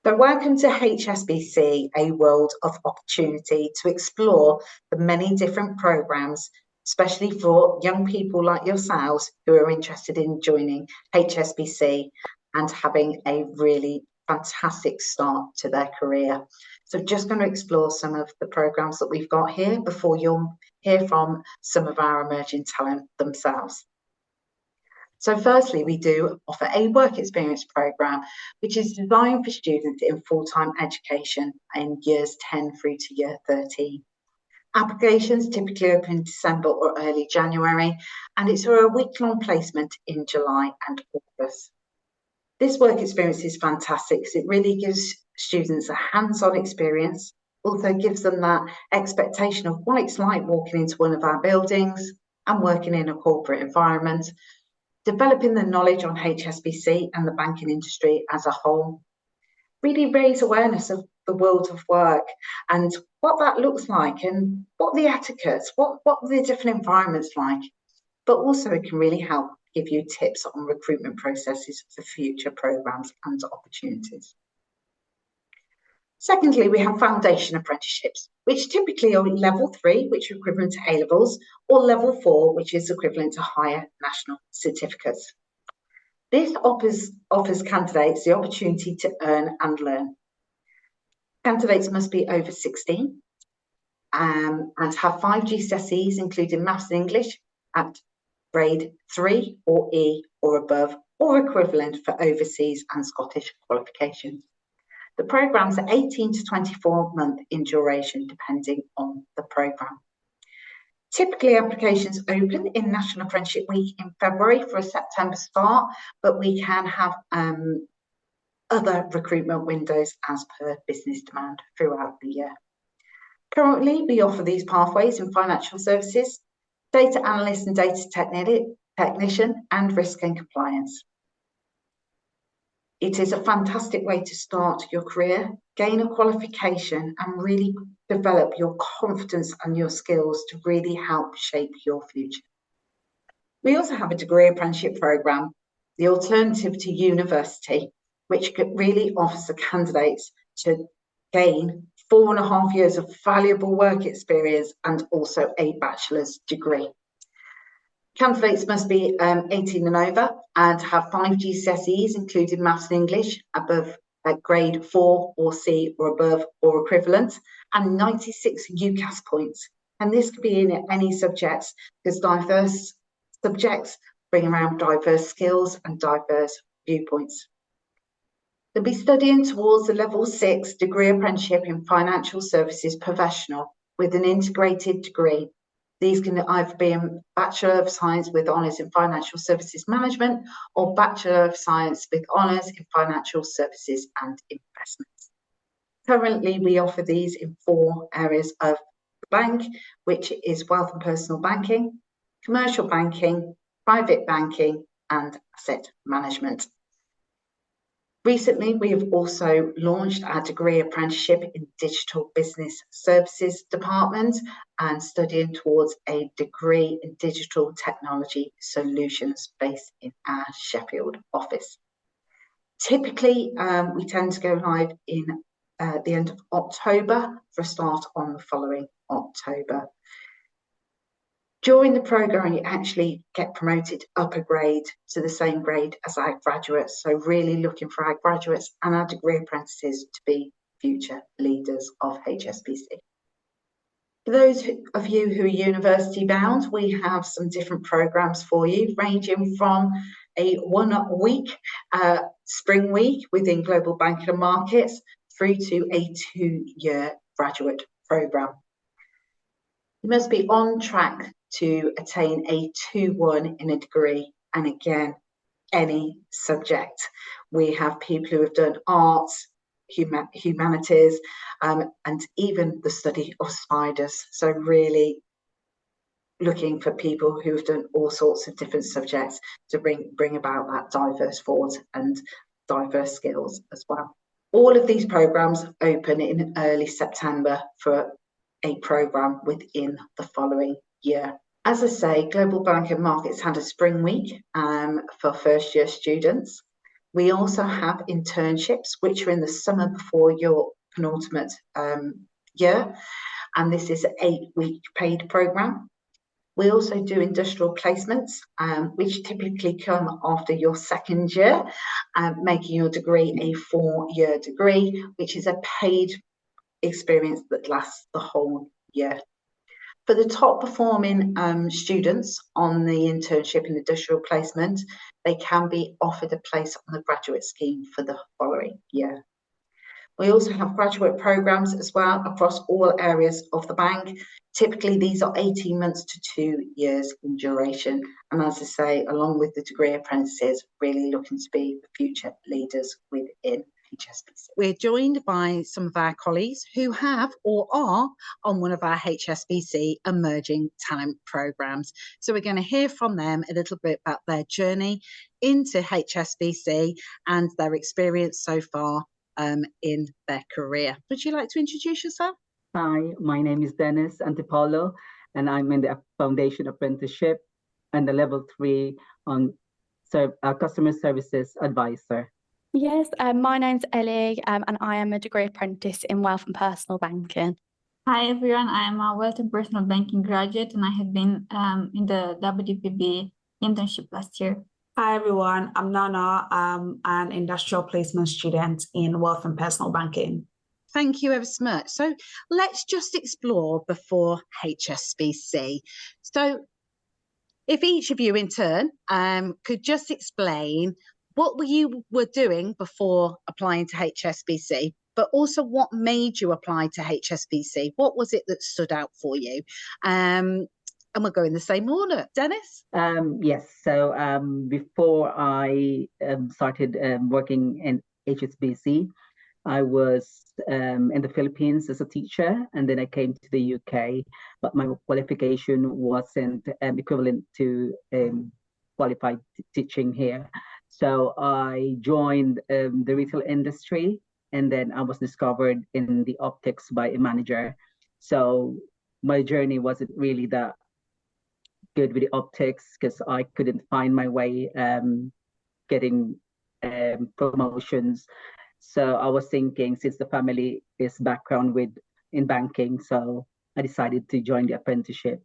So welcome to HSBC, a world of opportunity to explore the many different programmes, especially for young people like yourselves who are interested in joining HSBC and having a really fantastic start to their career. So just going to explore some of the programmes that we've got here before you'll hear from some of our emerging talent themselves. So firstly, we do offer a work experience programme, which is designed for students in full-time education in years 10 through to year 13. Applications typically open in December or early January, and it's for a week-long placement in July and August. This work experience is fantastic because it really gives students a hands-on experience, also gives them that expectation of what it's like walking into one of our buildings and working in a corporate environment, developing the knowledge on HSBC and the banking industry as a whole, really raise awareness of the world of work and what that looks like and what the etiquettes, what the different environments like, but also it can really help give you tips on recruitment processes for future programmes and opportunities. Secondly, we have foundation apprenticeships, which typically are level 3, which are equivalent to A-levels, or level 4, which is equivalent to higher national certificates. This offers candidates the opportunity to earn and learn. Candidates must be over 16 and have 5 GCSEs, including Maths and English at grade 3 or E or above, or equivalent for overseas and Scottish qualifications. The programmes are 18 to 24 months in duration, depending on the programme. Typically, applications open in National Apprenticeship Week in February for a September start, but we can have other recruitment windows as per business demand throughout the year. Currently, we offer these pathways in financial services, data analyst and data technician, and risk and compliance. It is a fantastic way to start your career, gain a qualification, and really develop your confidence and your skills to really help shape your future. We also have a degree apprenticeship programme, the alternative to university, which really offers the candidates to gain 4.5 years of valuable work experience and also a bachelor's degree. Candidates must be 18 and over and have 5 GCSEs, including Maths and English, above grade 4 or C or above or equivalent, and 96 UCAS points. And this could be in any subjects, because diverse subjects bring around diverse skills and diverse viewpoints. They'll be studying towards the level 6 degree apprenticeship in financial services professional with an integrated degree. These can either be a Bachelor of Science with honours in Financial Services Management or Bachelor of Science with honours in Financial Services and Investments. Currently, we offer these in 4 areas of the bank, which is wealth and personal banking, commercial banking, private banking, and asset management. Recently, we have also launched our degree apprenticeship in Digital Business Services Department and studying towards a degree in Digital Technology Solutions based in our Sheffield office. Typically, we tend to go live in the end of October for a start on the following October. During the programme, you actually get promoted up a grade to the same grade as our graduates. So really looking for our graduates and our degree apprentices to be future leaders of HSBC. For those of you who are university bound, we have some different programmes for you, ranging from a 1-week spring week within global banking and markets through to a 2-year graduate programme. You must be on track to attain a 2-1 in a degree, and again, any subject. We have people who have done arts, humanities, and even the study of spiders. So really looking for people who have done all sorts of different subjects to bring about that diverse thought and diverse skills as well. All of these programmes open in early September for a programme within the following year. As I say, Global Banking Markets had a spring week for first year students. We also have internships, which are in the summer before your penultimate year, and this is an 8-week paid programme. We also do industrial placements, which typically come after your second year, making your degree a 4-year degree, which is a paid experience that lasts the whole year. For the top performing students on the internship and industrial placement, they can be offered a place on the graduate scheme for the following year. We also have graduate programmes as well across all areas of the bank. Typically, these are 18 months to 2 years in duration. And as I say, along with the degree apprentices, really looking to be the future leaders within HSBC. We're joined by some of our colleagues who have or are on one of our HSBC Emerging Talent programmes. So we're going to hear from them a little bit about their journey into HSBC and their experience so far in their career. Would you like to introduce yourself? Hi, my name is Dennis Antipolo, and I'm in the Foundation Apprenticeship and the Level 3 on Customer Services Advisor. Yes, my name's Ellie, and I am a degree apprentice in Wealth and Personal Banking. Hi everyone, I am a Wealth and Personal Banking graduate, and I have been in the WPB internship last year. Hi everyone, I'm Nana. I'm an industrial placement student in Wealth and Personal Banking. Thank you ever so much. So let's just explore before HSBC. So if each of you in turn could just explain what you were doing before applying to HSBC, but also what made you apply to HSBC. What was it that stood out for you? And we'll go in the same order. Dennis? Yes, so before I started working in HSBC, I was in the Philippines as a teacher, and then I came to the UK, but my qualification wasn't equivalent to qualified teaching here. So I joined the retail industry, and then I was discovered in the optics by a manager. So my journey wasn't really that good with the optics because I couldn't find my way getting promotions. So I was thinking, since the family is background in banking, so I decided to join the apprenticeship.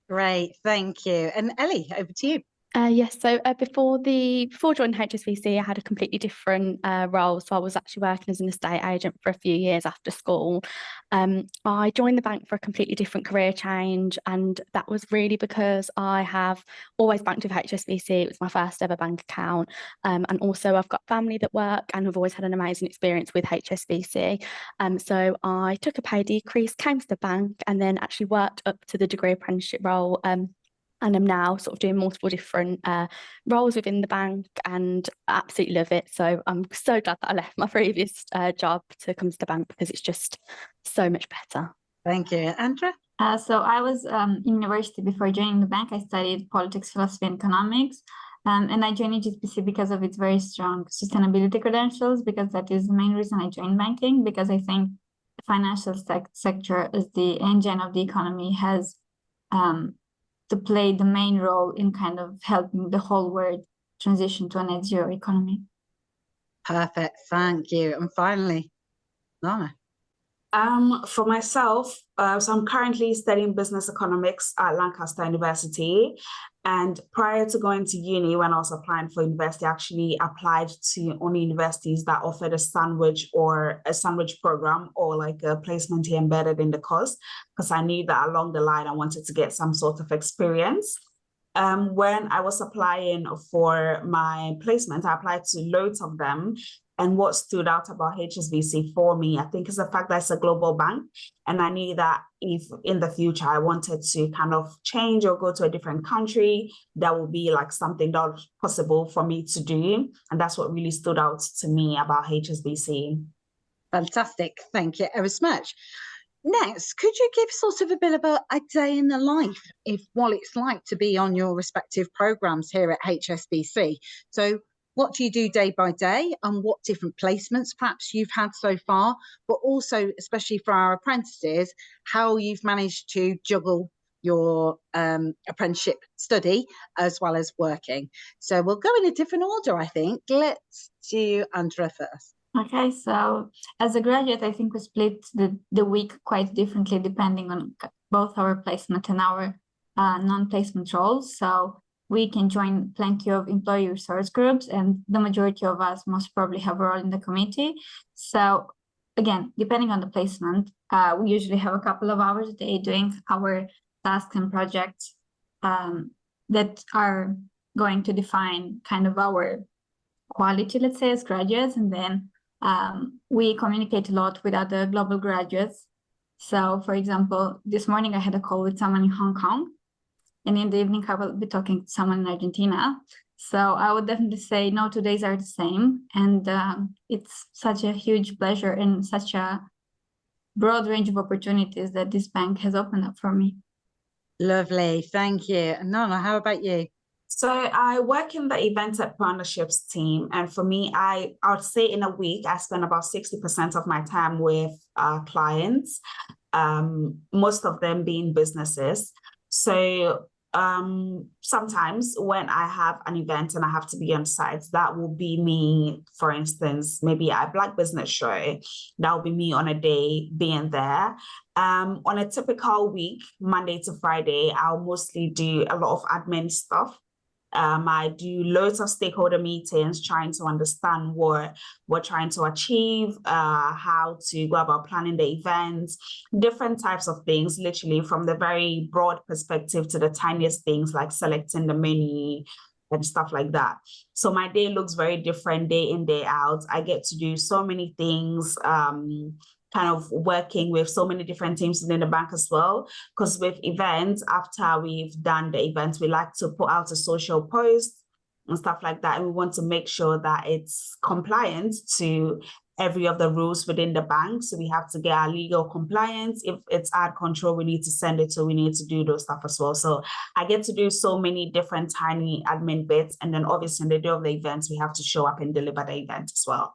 Great, thank you. And Ellie, over to you. Yes, so before joining HSBC, I had a completely different role. So I was actually working as an estate agent for a few years after school. I joined the bank for a completely different career change, and that was really because I have always banked with HSBC. It was my first ever bank account, and also I've got family that work and have always had an amazing experience with HSBC. So I took a pay decrease, came to the bank, and then actually worked up to the degree apprenticeship role. And I'm now sort of doing multiple different roles within the bank, and I absolutely love it. So I'm so glad that I left my previous job to come to the bank because it's just so much better. Thank you. Andrea? So I was in university before joining the bank. I studied politics, philosophy, and economics. And I joined HSBC because of its very strong sustainability credentials, because that is the main reason I joined banking, because I think the financial sector as the engine of the economy has to play the main role in kind of helping the whole world transition to a net zero economy. Perfect, thank you. And finally, Lana. For myself, so I'm currently studying business economics at Lancaster University. And prior to going to uni, when I was applying for university, I actually applied to only universities that offered a sandwich program or like a placement here embedded in the course, because I knew that along the line I wanted to get some sort of experience. When I was applying for my placement, I applied to loads of them. And what stood out about HSBC for me, I think, is the fact that it's a global bank. And I knew that if in the future I wanted to kind of change or go to a different country, that would be like something that was possible for me to do. And that's what really stood out to me about HSBC. Fantastic. Thank you ever so much. Next, could you give sort of a bit of a day in the life of what it's like to be on your respective programmes here at HSBC? So what do you do day by day, and what different placements perhaps you've had so far, but also, especially for our apprentices, how you've managed to juggle your apprenticeship study as well as working. So we'll go in a different order, I think. Let's do Andrea first. Okay, so as a graduate, I think we split the week quite differently depending on both our placement and our non-placement roles. So we can join plenty of employee resource groups, and the majority of us most probably have a role in the committee. So again, depending on the placement, we usually have a couple of hours a day doing our tasks and projects that are going to define kind of our quality, let's say, as graduates. And then we communicate a lot with other global graduates. So, for example, this morning I had a call with someone in Hong Kong, and in the evening I will be talking to someone in Argentina. So I would definitely say no 2 days are the same. And it's such a huge pleasure and such a broad range of opportunities that this bank has opened up for me. Lovely, thank you. And Nana, how about you? So I work in the events and partnerships team, and for me, I would say in a week I spend about 60% of my time with clients, most of them being businesses. So sometimes when I have an event and I have to be on site, that will be me, for instance, maybe at a Black Business Show, that will be me on a day being there. On a typical week, Monday to Friday, I'll mostly do a lot of admin stuff. I do loads of stakeholder meetings, trying to understand what we're trying to achieve, how to go about planning the events, different types of things, literally from the very broad perspective to the tiniest things like selecting the menu and stuff like that. So my day looks very different day in, day out. I get to do so many things, kind of working with so many different teams within the bank as well. Because with events, after we've done the events, we like to put out a social post and stuff like that. And we want to make sure that it's compliant to every of the rules within the bank. So we have to get our legal compliance. If it's ad control, we need to send it. So we need to do those stuff as well. So I get to do so many different tiny admin bits. And then obviously on the day of the events, we have to show up and deliver the event as well.